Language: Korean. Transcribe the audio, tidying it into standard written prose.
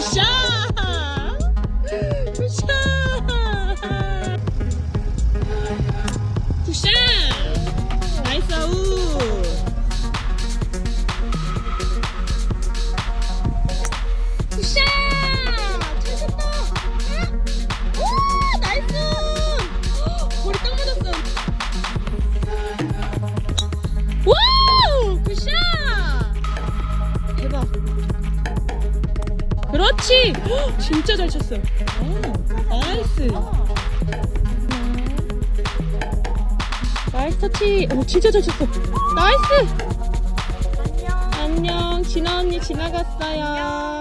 굿샷! 굿샷! 굿샷! 나이스 아웃! 굿샷! 잘 쳤다! 오! 나이스! 머리 딱 맞았어! 오! 굿샷! 대박! 그렇지! 헉, 진짜 잘 쳤어! 오, 나이스! 나이스 터치! 오, 진짜 잘 쳤어! 나이스! 안녕! 진아 언니 지나갔어요.